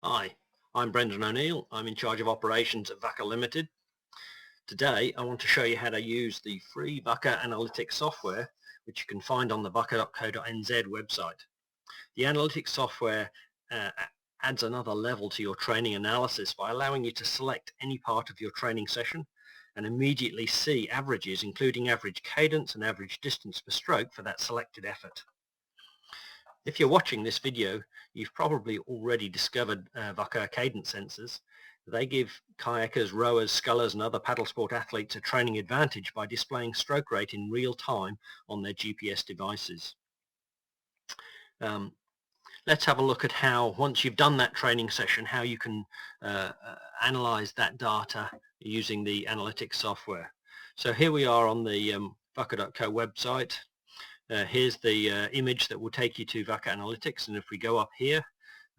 Hi, I'm Brendan O'Neill. I'm in charge of operations at Vaaka Limited. Today I want to show you how to use the free Vaaka Analytics software, which you can find on the vaaka.co.nz website. The analytics software adds another level to your training analysis by allowing you to select any part of your training session and immediately see averages, including average cadence and average distance per stroke for that selected effort. If you're watching this video, you've probably already discovered Vaaka cadence sensors. They give kayakers, rowers, scullers and other paddle sport athletes a training advantage by displaying stroke rate in real time on their GPS devices. Let's have a look at how, once you've done that training session, how you can analyze that data using the analytics software. So here we are on the Vaaka.co website. Here's the image that will take you to Vaaka Analytics, and if we go up here,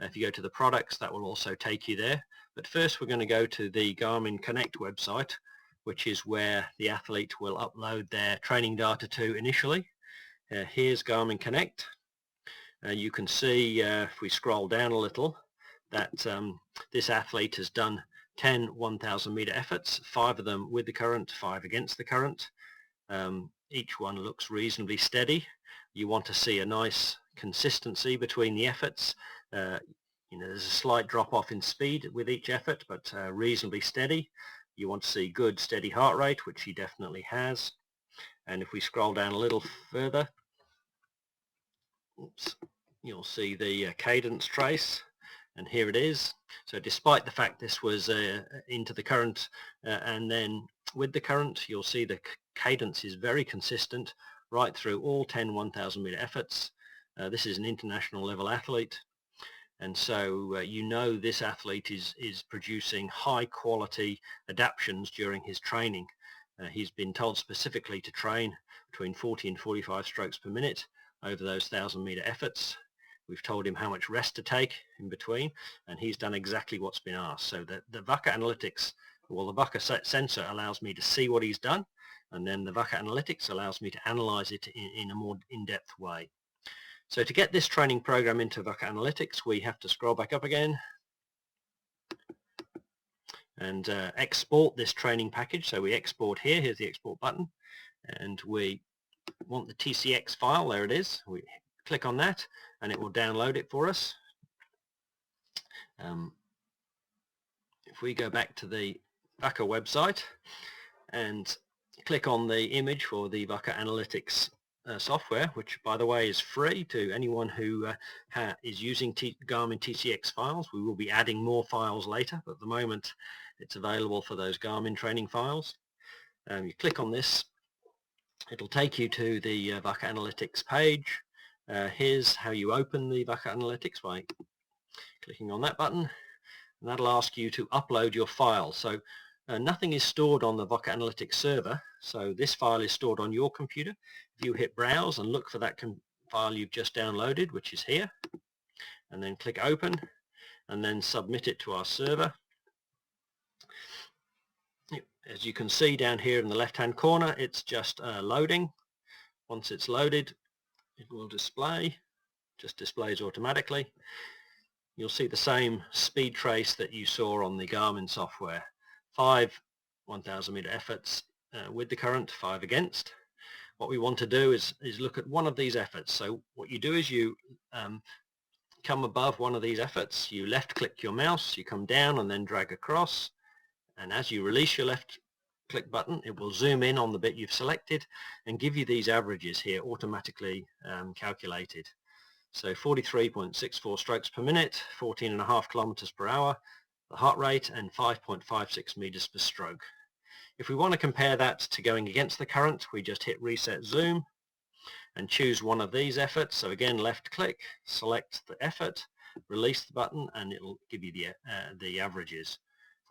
if you go to the products, that will also take you there. But first we're going to go to the Garmin Connect website, which is where the athlete will upload their training data to initially. Here's Garmin Connect. You can see, if we scroll down a little, that this athlete has done 10 1,000 meter efforts, 5 of them with the current, 5 against the current. Each one looks reasonably steady. You want to see a nice consistency between the efforts. There's a slight drop off in speed with each effort, but reasonably steady. You want to see good steady heart rate, which he definitely has. And if we scroll down a little further, you'll see the cadence trace, and here it is. So despite the fact this was into the current and then with the current, you'll see the cadence is very consistent right through all 10 1,000 meter efforts. This is an international level athlete, and so you know this athlete is producing high quality adaptations during his training. He's been told specifically to train between 40 and 45 strokes per minute over those 1,000 meter efforts. We've told him how much rest to take in between, and he's done exactly what's been asked. So the Vaaka Analytics, well, the Vaaka sensor allows me to see what he's done, and then the Vaaka Analytics allows me to analyze it in a more in-depth way. So to get this training program into Vaaka Analytics, we have to scroll back up again and export this training package. So we export here, here's the export button, and we want the TCX file, there it is. We click on that and it will download it for us. If we go back to the Vaaka website and click on the image for the Vaaka Analytics software, which by the way is free to anyone who is using Garmin.tcx files. We will be adding more files later, but at the moment it's available for those Garmin training files. You click on this, it'll take you to the Vaaka Analytics page. Here's how you open the Vaaka Analytics by clicking on that button, and that'll ask you to upload your file. So nothing is stored on the Vaaka Analytics server, so this file is stored on your computer. If you hit browse and look for that file you've just downloaded, which is here, and then click open and then submit it to our server. As you can see down here in the left hand corner, it's just loading. Once it's loaded, it will display, just displays automatically. You'll see the same speed trace that you saw on the Garmin software. 5 1,000 meter efforts with the current, 5 against. What we want to do is look at one of these efforts. So what you do is you come above one of these efforts, you left click your mouse, you come down and then drag across, and as you release your left click button, it will zoom in on the bit you've selected and give you these averages here automatically calculated. So 43.64 strokes per minute, 14.5 kilometers per hour, the heart rate, and 5.56 meters per stroke. If we want to compare that to going against the current, we just hit reset zoom and choose one of these efforts. So again, left click, select the effort, release the button, and it'll give you the averages.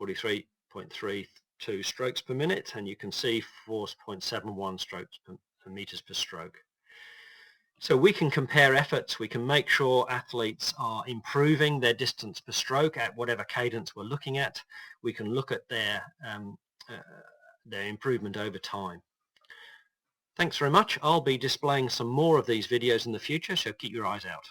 43.32 strokes per minute, and you can see 4.71 strokes per meters per stroke. So we can compare efforts, we can make sure athletes are improving their distance per stroke at whatever cadence we're looking at. We can look at their improvement over time. Thanks very much. I'll be displaying some more of these videos in the future, so keep your eyes out.